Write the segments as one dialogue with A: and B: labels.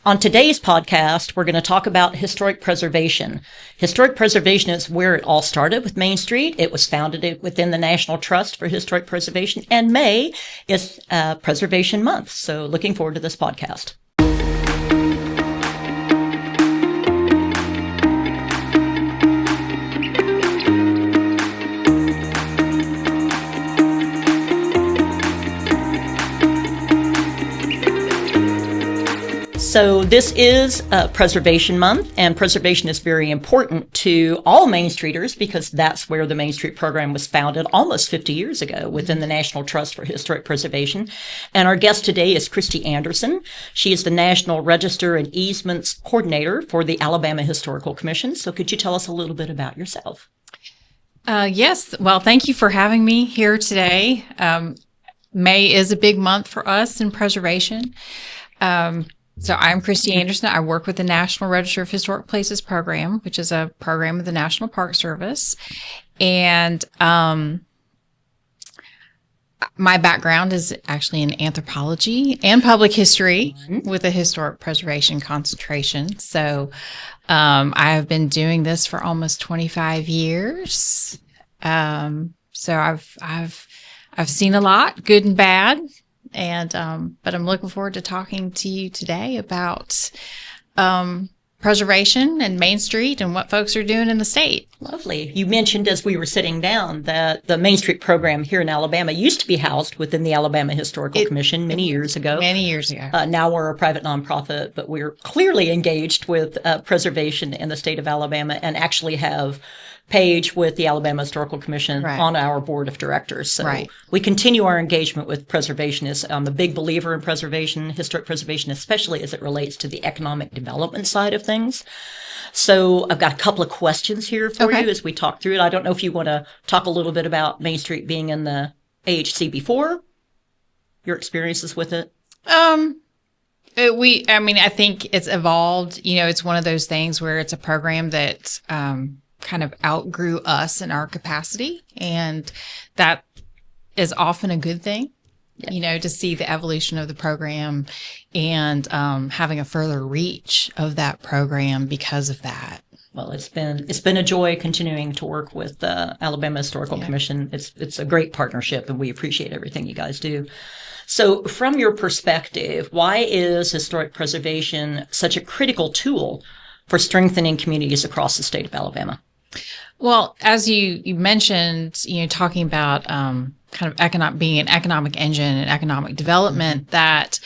A: On today's podcast, we're going to talk about historic preservation. Historic preservation is where it all started with Main Street. It was founded within the National Trust for Historic Preservation, and May is Preservation Month. So looking forward to this podcast. So this is Preservation Month, and preservation is very important to all Main Streeters because that's where the Main Street program was founded almost 50 years ago within the National Trust for Historic Preservation. And our guest today is Christy Anderson. She is the National Register and Easements Coordinator for the Alabama Historical Commission. So could you tell us a little bit about yourself?
B: Yes. Well, thank you for having me here today. May is a big month for us in preservation. So I'm Christy Anderson. I work with the National Register of Historic Places program, which is a program of the National Park Service. And my background is actually in anthropology and public history with a historic preservation concentration. So I have been doing this for almost 25 years. So I've seen a lot, good and bad. And, but I'm looking forward to talking to you today about, preservation and Main Street and what folks are doing in the state.
A: Lovely. You mentioned as we were sitting down that the Main Street program here in Alabama used to be housed within the Alabama Historical Commission many years ago. Now we're a private nonprofit, but we're clearly engaged with preservation in the state of Alabama and actually have page with the Alabama Historical Commission on our board of directors. So we continue our engagement with preservationists. I'm a big believer in preservation, historic preservation, especially as it relates to the economic development side of things. So I've got a couple of questions here for you as we talk through it. I don't know if you want to talk a little bit about Main Street being in the AHC before, your experiences with it.
B: I think it's evolved. You know, it's one of those things where it's a program that, kind of outgrew us in our capacity. And that is often a good thing, you know, to see the evolution of the program and having a further reach of that program because of that.
A: Well, it's been a joy continuing to work with the Alabama Historical Commission. It's a great partnership, and we appreciate everything you guys do. So from your perspective, why is historic preservation such a critical tool for strengthening communities across the state of Alabama?
B: Well, as you mentioned, you know, talking about kind of being an economic engine and economic development, that,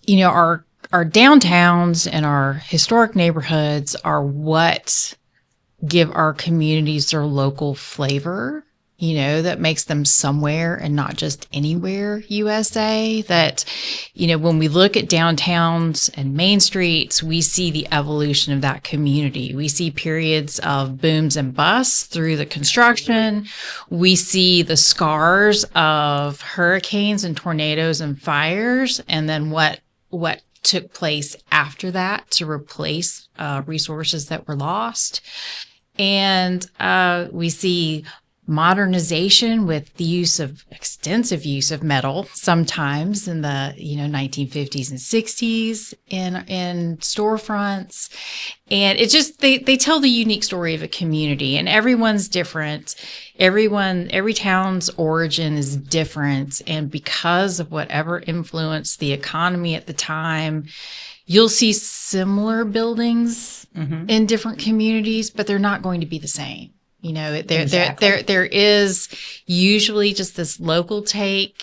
B: you know, our downtowns and our historic neighborhoods are what give our communities their local flavor, you know, that makes them somewhere and not just anywhere USA. That, you know, when we look at downtowns and main streets, we see the evolution of that community. We see periods of booms and busts through the construction. We see the scars of hurricanes and tornadoes and fires, and then what took place after that to replace resources that were lost. And we see modernization with the extensive use of metal, sometimes in the 1950s and 60s in storefronts, and it just they tell the unique story of a community, and everyone's different. Every town's origin is different, and because of whatever influenced the economy at the time, you'll see similar buildings in different communities, but they're not going to be the same. You know, there is usually just this local take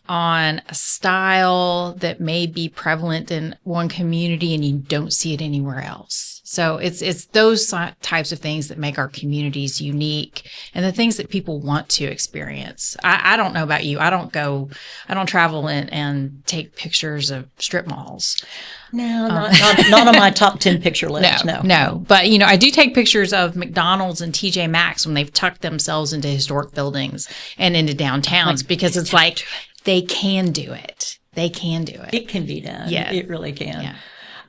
B: on a style that may be prevalent in one community and you don't see it anywhere else. So it's those types of things that make our communities unique and the things that people want to experience. I don't know about you. I don't travel and take pictures of strip malls.
A: No, not on my top 10 picture list.
B: No. But, you know, I do take pictures of McDonald's and TJ Maxx when they've tucked themselves into historic buildings and into downtowns, because it's like they can do it. They can do it.
A: It can be done.
B: Yeah.
A: It really can.
B: Yeah.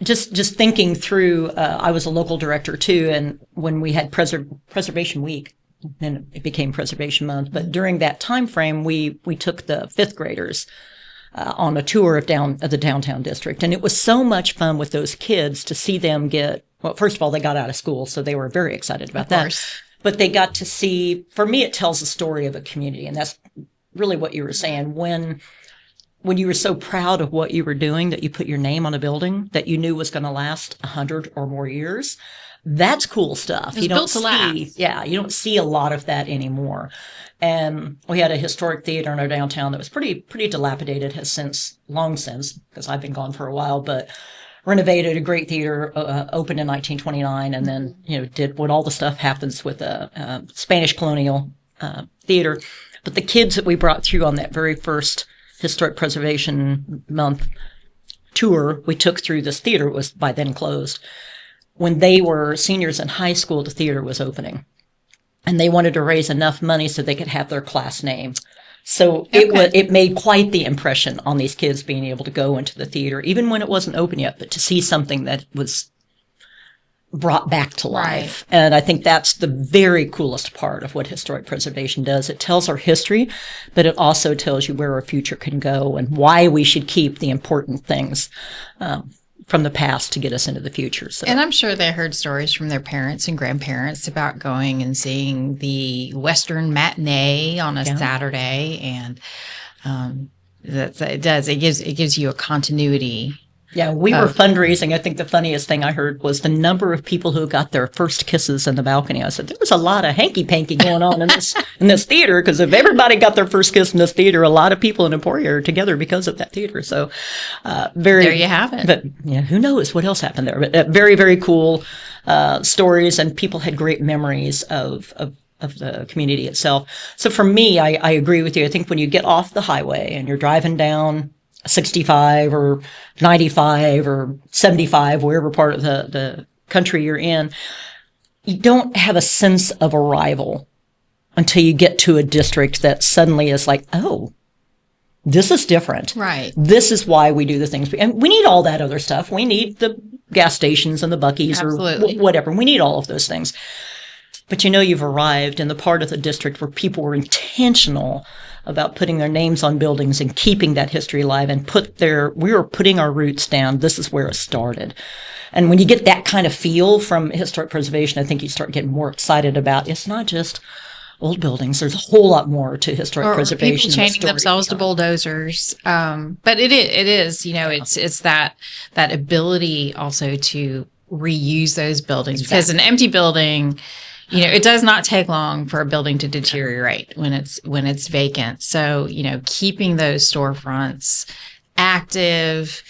A: Just thinking through, I was a local director too, and when we had Preservation Week, then it became Preservation Month. But during that time frame, we took the fifth graders on a tour of the downtown district. And it was so much fun with those kids to see them well, first of all, they got out of school, so they were very excited about that. But they got to see, for me, it tells the story of a community. And that's really what you were saying. When you were so proud of what you were doing that you put your name on a building that you knew was going to last 100 or more years, that's cool stuff.
B: You don't see,
A: you don't see a lot of that anymore. And we had a historic theater in our downtown that was pretty dilapidated, has long since, because I've been gone for a while, but renovated, a great theater, opened in 1929, and then, did what all the stuff happens with a Spanish colonial theater. But the kids that we brought through on that very first Historic Preservation Month tour we took through this theater, it was by then closed. When they were seniors in high school, the theater was opening. And they wanted to raise enough money so they could have their class name. So it made quite the impression on these kids being able to go into the theater, even when it wasn't open yet, but to see something that was brought back to life. Right. And I think that's the very coolest part of what historic preservation does. It tells our history, but it also tells you where our future can go and why we should keep the important things from the past to get us into the future. So.
B: And I'm sure they heard stories from their parents and grandparents about going and seeing the Western matinee on a Saturday, and it gives you a continuity.
A: Yeah, we were fundraising. I think the funniest thing I heard was the number of people who got their first kisses in the balcony. I said, there was a lot of hanky-panky going on in this theater, because if everybody got their first kiss in this theater, a lot of people in Emporia are together because of that theater. So
B: there you have it.
A: But who knows what else happened there. But very, very cool stories, and people had great memories of the community itself. So for me, I agree with you. I think when you get off the highway and you're driving down 65 or 95 or 75, wherever part of the country you're in, you don't have a sense of arrival until you get to a district that suddenly is like, oh, this is different.
B: Right.
A: This is why we do the things. And we need all that other stuff. We need the gas stations and the Buc-ee's or whatever. We need all of those things. But you've arrived in the part of the district where people were intentional about putting their names on buildings and keeping that history alive, and we were putting our roots down. This is where it started. And when you get that kind of feel from historic preservation, I think you start getting more excited about it's not just old buildings. There's a whole lot more to historic preservation.
B: People chaining themselves to bulldozers. But it is, it's that ability also to reuse those buildings. Exactly. Because an empty building, it does not take long for a building to deteriorate when it's vacant. So, keeping those storefronts active.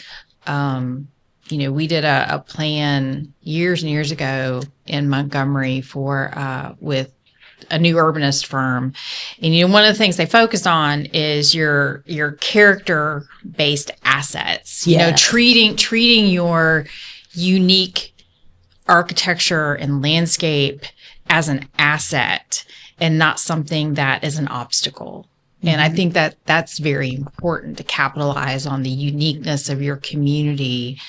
B: We did a plan years and years ago in Montgomery with a new urbanist firm. And, one of the things they focused on is your character-based assets, treating your unique architecture and landscape as an asset and not something that is an obstacle. Mm-hmm. And I think that that's very important, to capitalize on the uniqueness of your community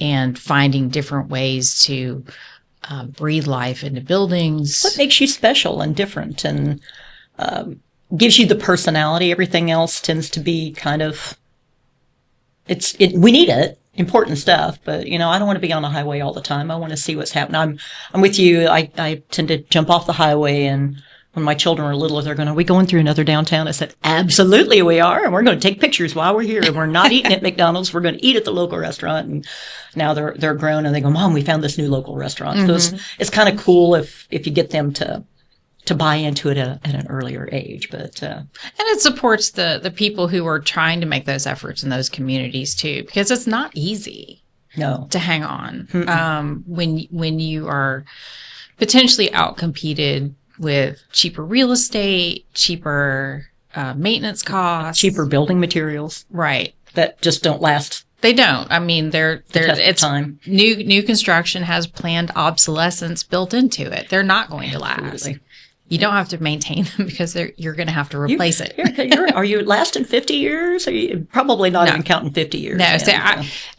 B: and finding different ways to breathe life into buildings.
A: What makes you special and different and gives you the personality? Everything else tends to be kind of, we need it. Important stuff, but I don't want to be on the highway all the time. I want to see what's happening. I'm with you. I tend to jump off the highway, and when my children are little, they're going, "Are we going through another downtown?" I said, "Absolutely, we are, and we're going to take pictures while we're here. And we're not eating at McDonald's. We're going to eat at the local restaurant." And now they're grown, and they go, "Mom, we found this new local restaurant." Mm-hmm. So it's kind of cool if you get them to buy into it at an earlier age. But
B: and it supports the people who are trying to make those efforts in those communities too, because it's not easy to hang on when you are potentially outcompeted with cheaper real estate, cheaper maintenance costs,
A: cheaper building materials,
B: right,
A: that just don't last.
B: They don't. I mean, it's time. New construction has planned obsolescence built into it. They're not going to last.
A: Absolutely.
B: You don't have to maintain them because you're going to have to replace it.
A: Are you lasting 50 years? Are you probably not even counting 50 years?
B: No.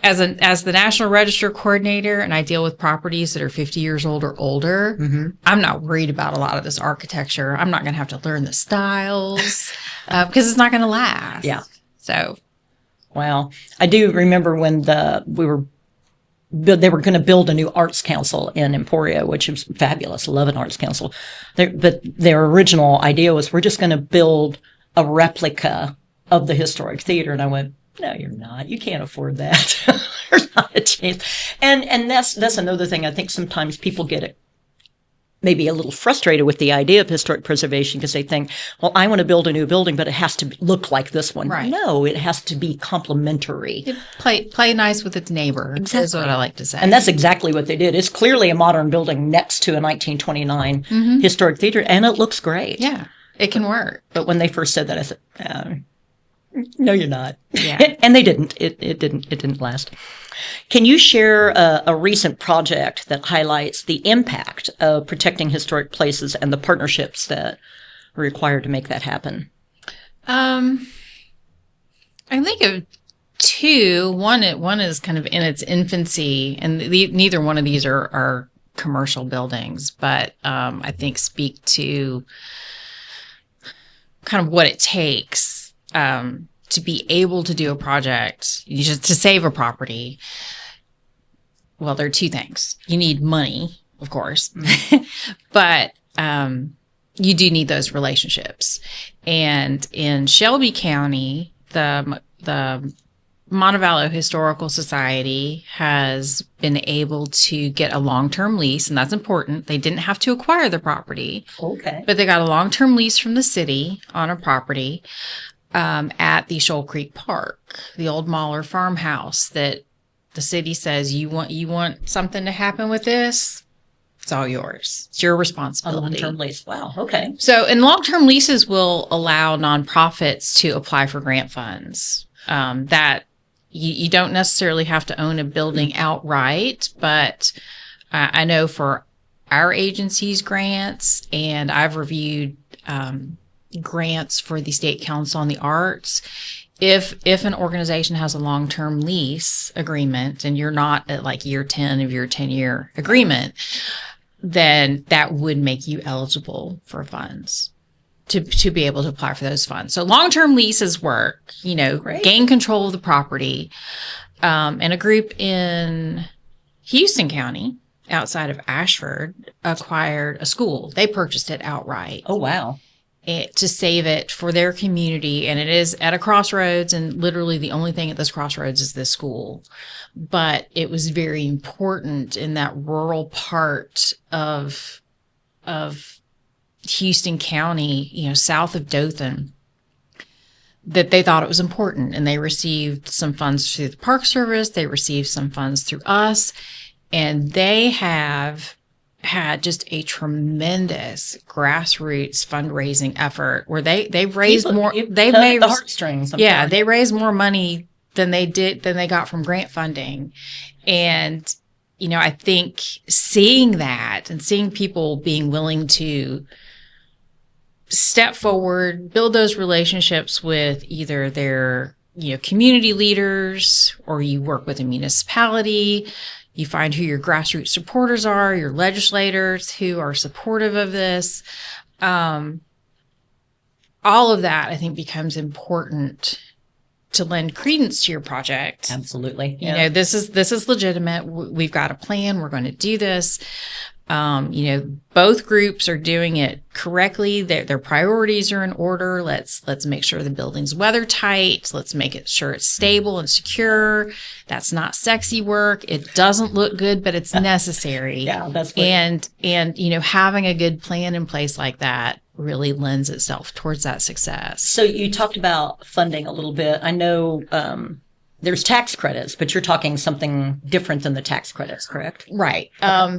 B: As the National Register coordinator, and I deal with properties that are 50 years old or older, mm-hmm. I'm not worried about a lot of this architecture. I'm not going to have to learn the styles because it's not going to last.
A: Yeah.
B: So
A: Wow. I do remember when they were going to build a new arts council in Emporia, which is fabulous. I love an arts council. But their original idea was, we're just going to build a replica of the historic theater. And I went, no, you're not. You can't afford that. There's not a chance. And that's another thing. I think sometimes people get it maybe a little frustrated with the idea of historic preservation because they think, well, I want to build a new building, but it has to look like this one.
B: Right.
A: No, it has to be complementary.
B: Play nice with its neighbor. Exactly. Is what I like to say.
A: And that's exactly what they did. It's clearly a modern building next to a 1929 historic theater, and it looks great.
B: Yeah, it can work.
A: But when they first said that, I said, no, you're not.
B: Yeah.
A: And they didn't. It didn't last. Can you share a recent project that highlights the impact of protecting historic places and the partnerships that are required to make that happen?
B: I think of two. One is kind of in its infancy, and neither one of these are commercial buildings, but I think speak to kind of what it takes to be able to do a project, to save a property. Well, there are two things. You need money, of course, but you do need those relationships. And in Shelby County, the Montevallo Historical Society has been able to get a long-term lease, and that's important. They didn't have to acquire the property.
A: Okay.
B: But they got a long-term lease from the city on a property at the Shoal Creek Park, the old Mahler farmhouse that the city says, you want something to happen with this? It's all yours. It's your responsibility.
A: A long-term lease. Wow. Okay.
B: So, and long-term leases will allow nonprofits to apply for grant funds. That you don't necessarily have to own a building outright, but I know for our agency's grants, and I've reviewed grants for the State Council on the Arts. If an organization has a long-term lease agreement and you're not at like year 10 of your 10-year agreement, then that would make you eligible for funds to be able to apply for those funds. So long-term leases work,
A: Great.
B: Gain control of the property. And a group in Houston County outside of Ashford acquired a school. They purchased it outright.
A: Oh, wow.
B: To save it for their community. And it is at a crossroads, and literally the only thing at this crossroads is this school. But it was very important in that rural part of Houston County, south of Dothan, that they thought it was important. And they received some funds through the Park Service. They received some funds through us. And they have had just a tremendous grassroots fundraising effort where they've raised more. They've made
A: the heartstrings.
B: Yeah, they raised more money than they got from grant funding. And, I think seeing that and seeing people being willing to step forward, build those relationships with either their, community leaders, or you work with a municipality. You find who your grassroots supporters are, your legislators who are supportive of this. All of that, I think, becomes important to lend credence to your project.
A: Absolutely. Yeah.
B: This is legitimate. We've got a plan. We're going to do this. Both groups are doing it correctly. Their priorities are in order. Let's make sure the building's weather tight. Let's make it sure it's stable and secure. That's not sexy work. It doesn't look good, but it's necessary.
A: Yeah, that's what
B: and having a good plan in place like that really lends itself towards that success.
A: So you talked about funding a little bit. I know there's tax credits, but you're talking something different than the tax credits, correct?
B: Right.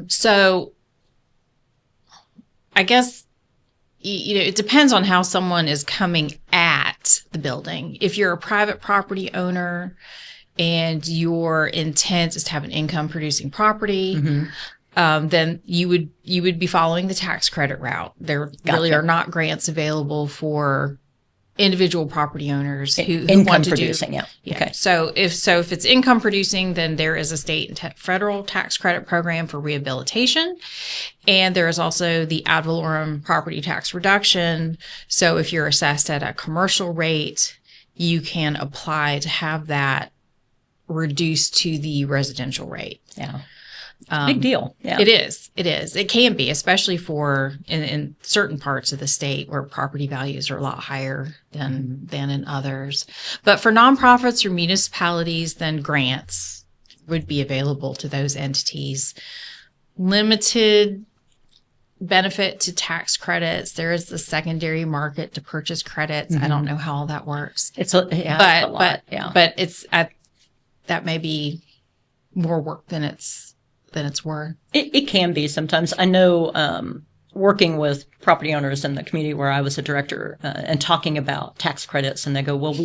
B: So I guess, it depends on how someone is coming at the building. If you're a private property owner and your intent is to have an income producing property, then you would be following the tax credit route. There really are not grants available for individual property owners who want to
A: producing,
B: do.
A: Yeah. Okay.
B: So if it's income producing, then there is a state and federal tax credit program for rehabilitation. And there is also the ad valorem property tax reduction. So if you're assessed at a commercial rate you can apply to have that reduced to the residential rate.
A: Yeah. Big deal. Yeah.
B: It is. It can be, especially in certain parts of the state where property values are a lot higher than in others. But for nonprofits or municipalities, then grants would be available to those entities. Limited benefit to tax credits. There is the secondary market to purchase credits. I don't know how all that works.
A: It's a lot.
B: But it's that may be more work than it's worth.
A: It can be sometimes. I know working with property owners in the community where I was a director and talking about tax credits, and they go, well,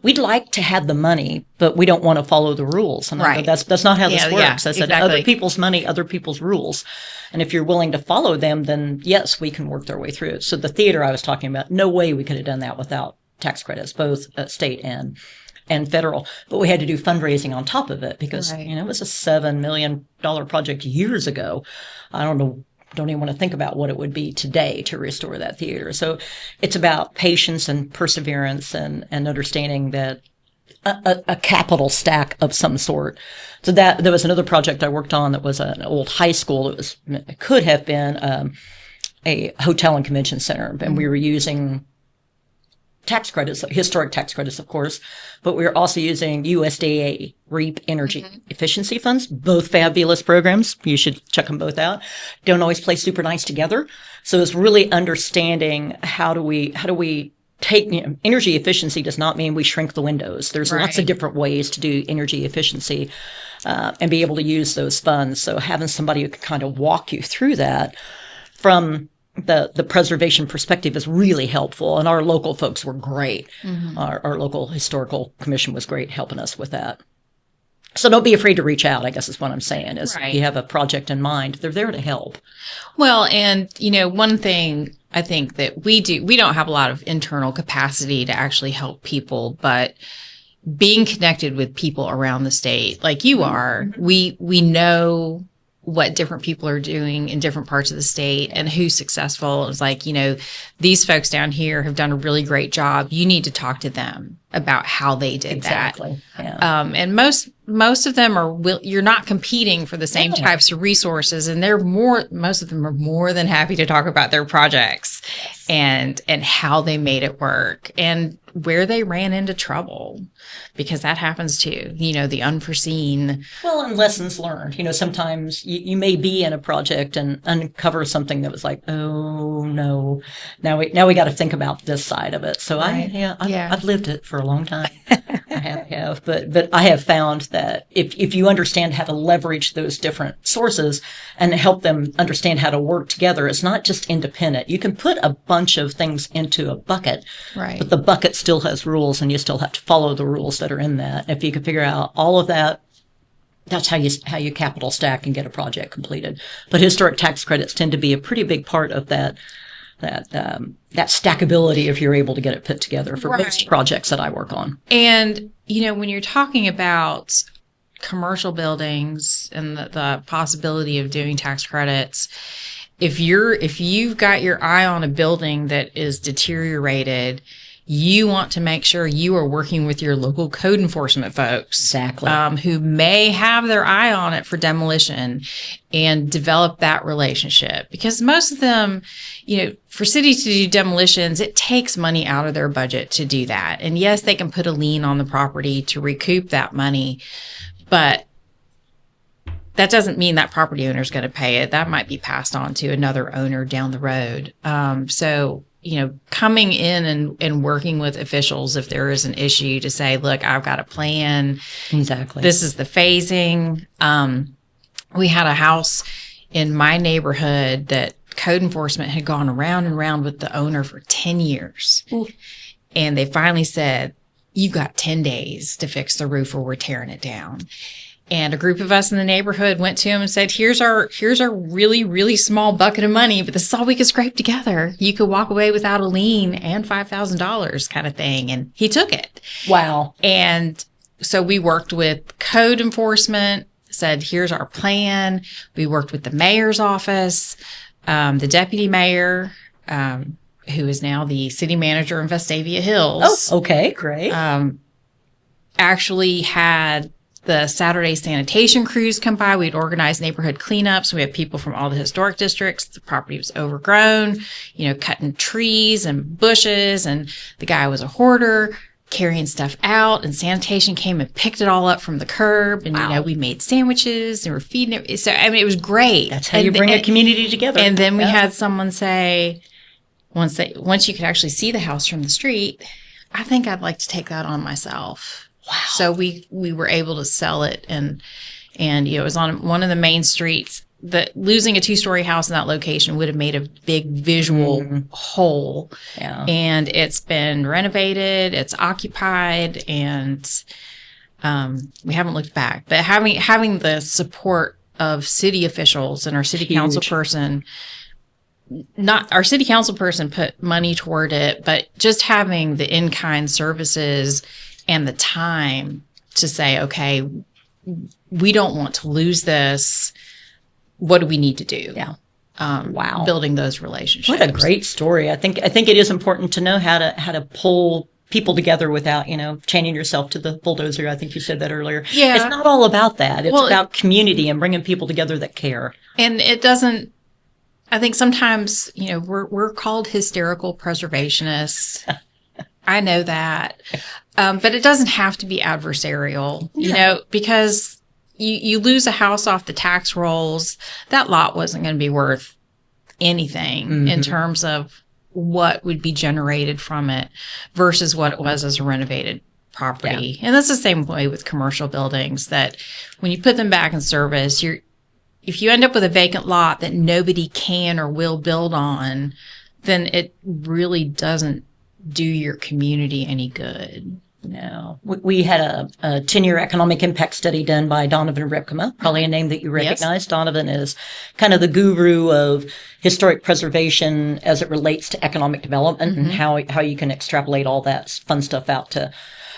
A: we'd like to have the money, but we don't want to follow the rules. And I go, that's not how this works. I said,
B: exactly.
A: Other people's money, other people's rules. And if you're willing to follow them, then yes, we can work our way through it. So the theater I was talking about, no way we could have done that without tax credits, both state and federal, but we had to do fundraising on top of it because, it was a $7 million project years ago. I don't even want to think about what it would be today to restore that theater. So it's about patience and perseverance and understanding that a capital stack of some sort. So that there was another project I worked on that was an old high school. It could have been a hotel and convention center, and we were using tax credits, historic tax credits, of course, but we were also using USDA REAP energy efficiency funds, both fabulous programs. You should check them both out. Don't always play super nice together. So it's really understanding how do we take, energy efficiency does not mean we shrink the windows. There's lots of different ways to do energy efficiency and be able to use those funds. So having somebody who can kind of walk you through that from the preservation perspective is really helpful. And our local folks were great. Our local historical commission was great helping us with that. So don't be afraid to reach out, I guess is what I'm saying, is you have a project in mind. They're there to help.
B: Well, and, one thing I think that we don't have a lot of internal capacity to actually help people, but being connected with people around the state, like you are, we know what different people are doing in different parts of the state and who's successful. It's like, these folks down here have done a really great job. You need to talk to them about how they did that. Yeah. And most of them you're not competing for the same types of resources, and most of them are more than happy to talk about their projects and how they made it work and where they ran into trouble, because that happens too, the unforeseen.
A: Well, and lessons learned. Sometimes you may be in a project and uncover something that was like, oh no, now we got to think about this side of it. So I've lived it for a long time. I have, but I have found that if you understand how to leverage those different sources and help them understand how to work together, it's not just independent. You can put a bunch of things into a bucket, but the bucket still has rules, and you still have to follow the rules that are in that. If you can figure out all of that, that's how you capital stack and get a project completed. But historic tax credits tend to be a pretty big part of that stackability if you're able to get it put together for most projects that I work on.
B: And, when you're talking about commercial buildings and the possibility of doing tax credits, if you've got your eye on a building that is deteriorated, you want to make sure you are working with your local code enforcement folks. Who may have their eye on it for demolition, and develop that relationship. Because most of them, for cities to do demolitions, it takes money out of their budget to do that. And yes, they can put a lien on the property to recoup that money, but that doesn't mean that property owner is going to pay it. That might be passed on to another owner down the road. So coming in and working with officials if there is an issue to say, look, I've got a plan.
A: Exactly.
B: This is the phasing. We had a house in my neighborhood that code enforcement had gone around and around with the owner for 10 years. Ooh. And they finally said, you've got 10 days to fix the roof or we're tearing it down. And a group of us in the neighborhood went to him and said, here's our really, really small bucket of money, but this is all we could scrape together. You could walk away without a lien and $5,000 kind of thing. And he took it.
A: Wow.
B: And so we worked with code enforcement, said, here's our plan. We worked with the mayor's office, the deputy mayor, who is now the city manager in Vestavia Hills.
A: Oh, okay, great.
B: Actually had the Saturday sanitation crews come by. We'd organized neighborhood cleanups. We had people from all the historic districts. The property was overgrown, cutting trees and bushes. And the guy was a hoarder, carrying stuff out. And sanitation came and picked it all up from the curb. And,
A: wow.
B: We made sandwiches and we're feeding it. So, it was great.
A: That's how you bring a community together.
B: And then we had someone say, once you could actually see the house from the street, I think I'd like to take that on myself.
A: Wow.
B: So we were able to sell it, and it was on one of the main streets. That losing a 2-story house in that location would have made a big visual hole.
A: Yeah.
B: And it's been renovated, it's occupied, and we haven't looked back. But having the support of city officials and our city council person, not our city council person put money toward it, but just having the in-kind services and the time to say, okay, we don't want to lose this. What do we need to do?
A: Yeah.
B: Wow. Building those relationships.
A: What a great story. I think it is important to know how to pull people together without, chaining yourself to the bulldozer. I think you said that earlier.
B: Yeah.
A: It's not all about that. It's about community and bringing people together that care.
B: And it doesn't, I think sometimes, we're called hysterical preservationists. I know that. But it doesn't have to be adversarial, because you lose a house off the tax rolls. That lot wasn't going to be worth anything in terms of what would be generated from it versus what it was as a renovated property. Yeah. And that's the same way with commercial buildings, that when you put them back in service, if you end up with a vacant lot that nobody can or will build on, then it really doesn't do your community any good.
A: No. We had a 10-year economic impact study done by Donovan Repkema, probably a name that you recognize. Yes. Donovan is kind of the guru of historic preservation as it relates to economic development and how you can extrapolate all that fun stuff out to.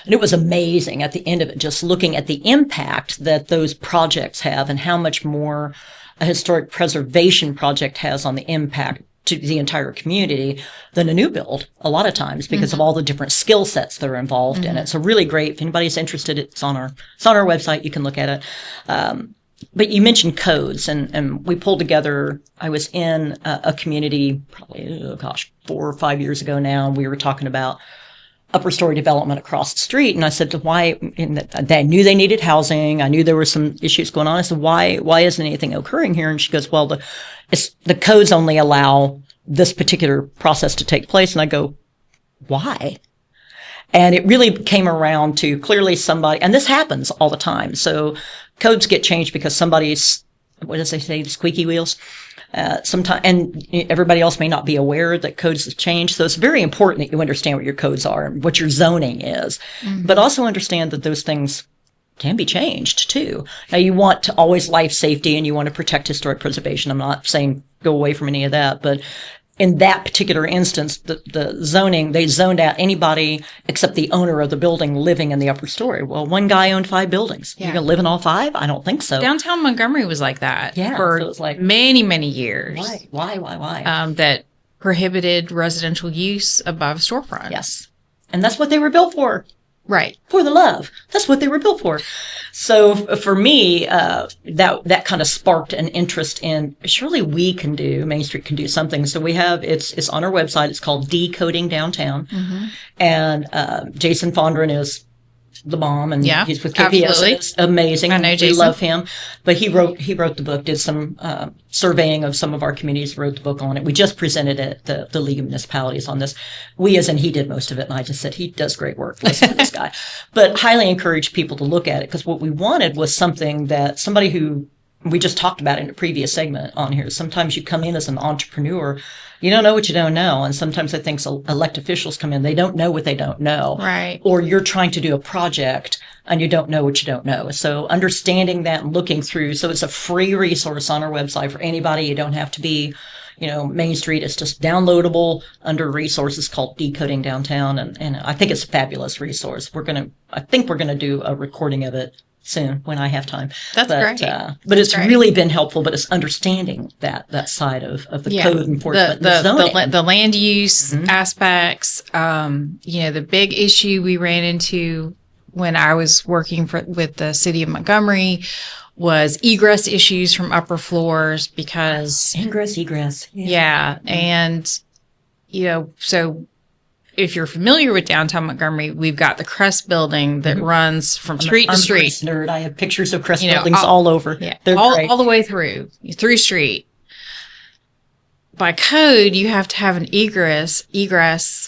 A: And it was amazing at the end of it, just looking at the impact that those projects have and how much more a historic preservation project has on the impact to the entire community than a new build a lot of times because of all the different skill sets that are involved in it. So really great. If anybody's interested, it's on our website. You can look at it. But you mentioned codes and we pulled together, I was in a community probably, 4 or 5 years ago now. And we were talking about upper story development across the street. And I said, why, I knew they needed housing. I knew there were some issues going on. I said, why isn't anything occurring here? And she goes, well, the codes only allow this particular process to take place. And I go, why? And it really came around to clearly somebody, and this happens all the time. So codes get changed because somebody's, what does they say, squeaky wheels? Sometimes, and everybody else may not be aware that codes have changed. So it's very important that you understand what your codes are and what your zoning is, but also understand that those things can be changed too. Now you want to always life safety and you want to protect historic preservation. I'm not saying go away from any of that, but in that particular instance, the zoning, they zoned out anybody except the owner of the building living in the upper story. Well, one guy owned 5 buildings. Yeah. You're going to live in all 5? I don't think so.
B: Downtown Montgomery was like that
A: for
B: so it was like many, many years.
A: Why?
B: That prohibited residential use above storefronts.
A: Yes. And that's what they were built for.
B: Right.
A: For the love. That's what they were built for. So for me, that kind of sparked an interest in surely Main Street can do something. So we have, it's on our website. It's called Decoding Downtown. And Jason Fondren is the bomb, and he's with KPS.
B: Absolutely.
A: It's amazing.
B: I know Jason.
A: We love him. But he wrote the book, did some surveying of some of our communities, wrote the book on it. We just presented it at the League of Municipalities on this. We, as in he did most of it, and I just said, he does great work. Listen to this guy. But highly encourage people to look at it, because what we wanted was something that somebody who, we just talked about in a previous segment on here. Sometimes you come in as an entrepreneur, you don't know what you don't know. And sometimes I think elected officials come in, they don't know what they don't know.
B: Right.
A: Or you're trying to do a project and you don't know what you don't know. So understanding that and looking through. So it's a free resource on our website for anybody. You don't have to be, Main Street. It's just downloadable under resources called Decoding Downtown. And I think it's a fabulous resource. I think we're going to do a recording of it soon when I have time.
B: That's great.
A: But it's really been helpful, but it's understanding that side of the code enforcement,
B: the land use aspects. The big issue we ran into when I was working with the city of Montgomery was egress issues from upper floors because
A: egress.
B: Yeah. And, so if you're familiar with downtown Montgomery, we've got the Crest building that runs from street to street.
A: Nerd. I have pictures of Crest buildings all over.
B: Yeah, all the way through street. By code, you have to have an egress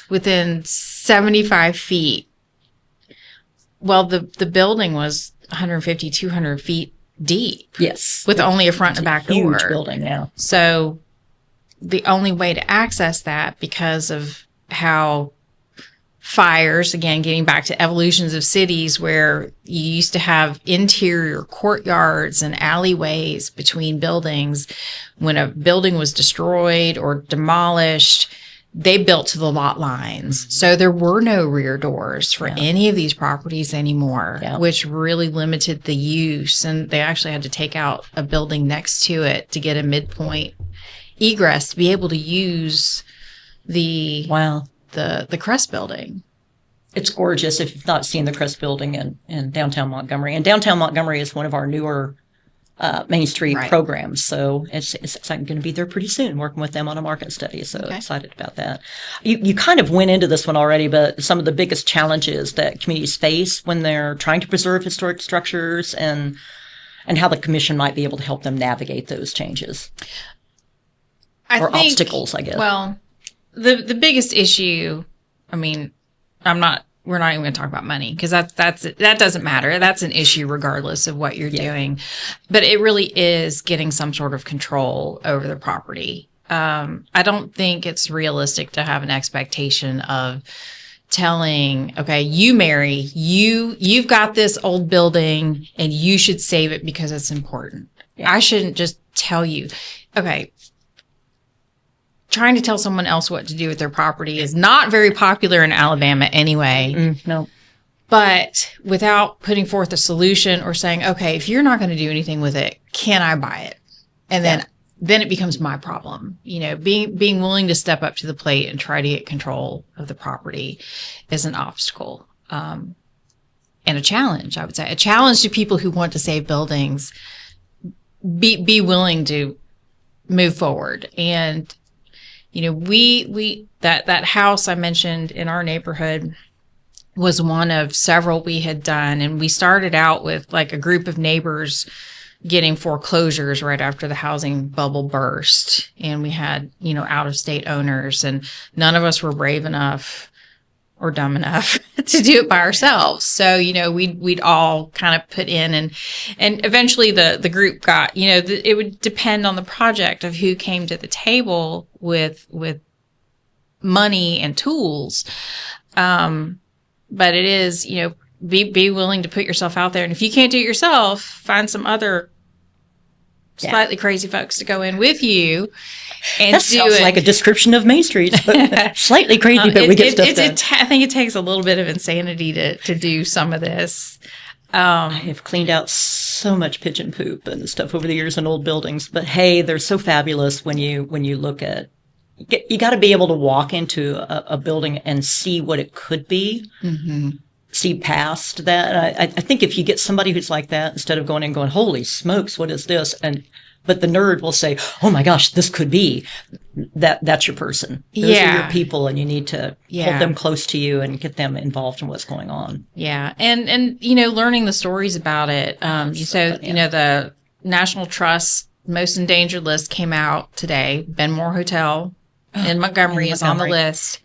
B: within 75 feet. Well, the building was 150, 200 feet deep.
A: Yes.
B: With only a front and back door.
A: Huge building, yeah.
B: So the only way to access that, because of how fires, again, getting back to evolutions of cities where you used to have interior courtyards and alleyways between buildings. When a building was destroyed or demolished, they built to the lot lines. So there were no rear doors for any of these properties anymore, which really limited the use. And they actually had to take out a building next to it to get a midpoint egress to be able to use the Crest building.
A: It's gorgeous if you've not seen the Crest building in downtown Montgomery. And downtown Montgomery is one of our newer Main Street programs. So it's going to be there pretty soon, working with them on a market study. So excited about that. You kind of went into this one already, but some of the biggest challenges that communities face when they're trying to preserve historic structures and how the commission might be able to help them navigate those changes. Obstacles, I guess.
B: Well, the biggest issue, we're not even going to talk about money because that doesn't matter. That's an issue regardless of what you're doing. But it really is getting some sort of control over the property. I don't think it's realistic to have an expectation of telling, okay, you, Mary, you've got this old building and you should save it because it's important. Yeah. I shouldn't just tell you, okay. Trying to tell someone else what to do with their property is not very popular in Alabama anyway.
A: No.
B: But without putting forth a solution or saying, okay, if you're not going to do anything with it, can I buy it? And then it becomes my problem. Being willing to step up to the plate and try to get control of the property is an obstacle. And a challenge, I would say. A challenge to people who want to save buildings. Be willing to move forward. And that house I mentioned in our neighborhood was one of several we had done. And we started out with like a group of neighbors getting foreclosures right after the housing bubble burst. And we had, out of state owners, and none of us were brave enough or dumb enough to do it by ourselves. So, we'd all kind of put in and eventually the group got, it would depend on the project of who came to the table with money and tools. But it is, be willing to put yourself out there. And if you can't do it yourself, find some other slightly crazy folks to go in with you. And
A: that sounds like a description of Main Street. Slightly crazy, but we get stuff done.
B: I think it takes a little bit of insanity to do some of this.
A: I have cleaned out so much pigeon poop and stuff over the years in old buildings. But hey, they're so fabulous when you look at. You got to be able to walk into a building and see what it could be. Mm-hmm. See past that. I think if you get somebody who's like that, instead of going in and going, holy smokes, what is this? But the nerd will say, oh my gosh, this could be that's your person. Those are your people, and you need to hold them close to you and get them involved in what's going on.
B: Yeah. And learning the stories about it. The National Trust Most Endangered list came out today. Benmore Hotel in Montgomery is on the list.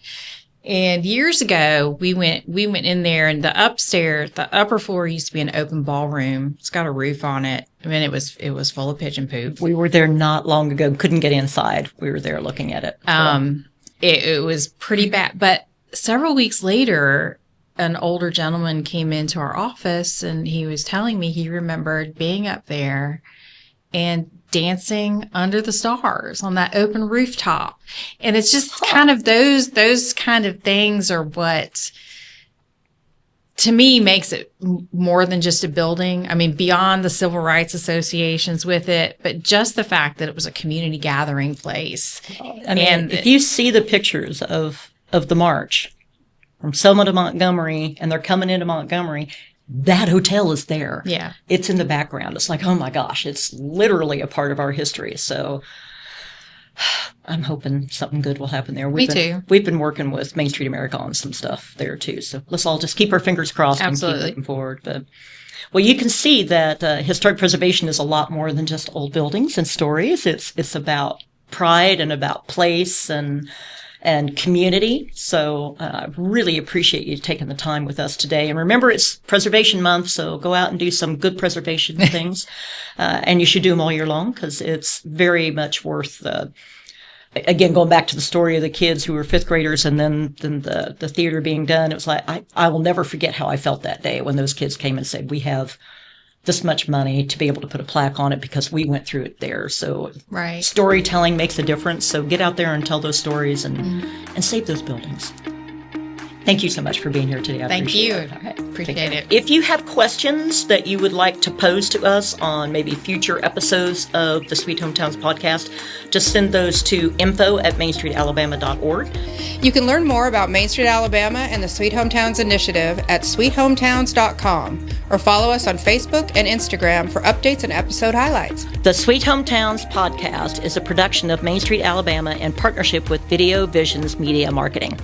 B: And years ago, we went in there, and the upper floor used to be an open ballroom. It's got a roof on it. It was full of pigeon poop.
A: We were there not long ago. Couldn't get inside. We were there looking at it.
B: It was pretty bad. But several weeks later, an older gentleman came into our office, and he was telling me he remembered being up there and dancing under the stars on that open rooftop. And it's just kind of those kind of things are what to me makes it more than just a building. I mean, beyond the civil rights associations with it, but just the fact that it was a community gathering place.
A: I mean, and if you see the pictures of the march from Selma to Montgomery, and they're coming into Montgomery, that hotel is there.
B: Yeah.
A: It's in the background. It's like, oh my gosh, it's literally a part of our history. So I'm hoping something good will happen there.
B: Me too.
A: We've been working with Main Street America on some stuff there too. So let's all just keep our fingers crossed
B: Absolutely.
A: And keep moving forward. But well, you can see that historic preservation is a lot more than just old buildings and stories. It's about pride and about place and community. So I really appreciate you taking the time with us today. And remember, it's Preservation Month, so go out and do some good preservation things. And you should do them all year long because it's very much worth again, going back to the story of the kids who were fifth graders and then the theater being done. It was like, I will never forget how I felt that day when those kids came and said, we have this much money to be able to put a plaque on it because we went through it there. So
B: right.
A: Storytelling makes a difference. So get out there and tell those stories and save those buildings. Thank you so much for being here today.
B: Thank you.
A: Okay.
B: Appreciate it.
A: If you have questions that you would like to pose to us on maybe future episodes of the Sweet Hometowns podcast, just send those to info@mainstreetalabama.org.
C: You can learn more about Main Street Alabama and the Sweet Hometowns Initiative at sweethometowns.com or follow us on Facebook and Instagram for updates and episode highlights.
A: The Sweet Hometowns podcast is a production of Main Street Alabama in partnership with Video Visions Media Marketing.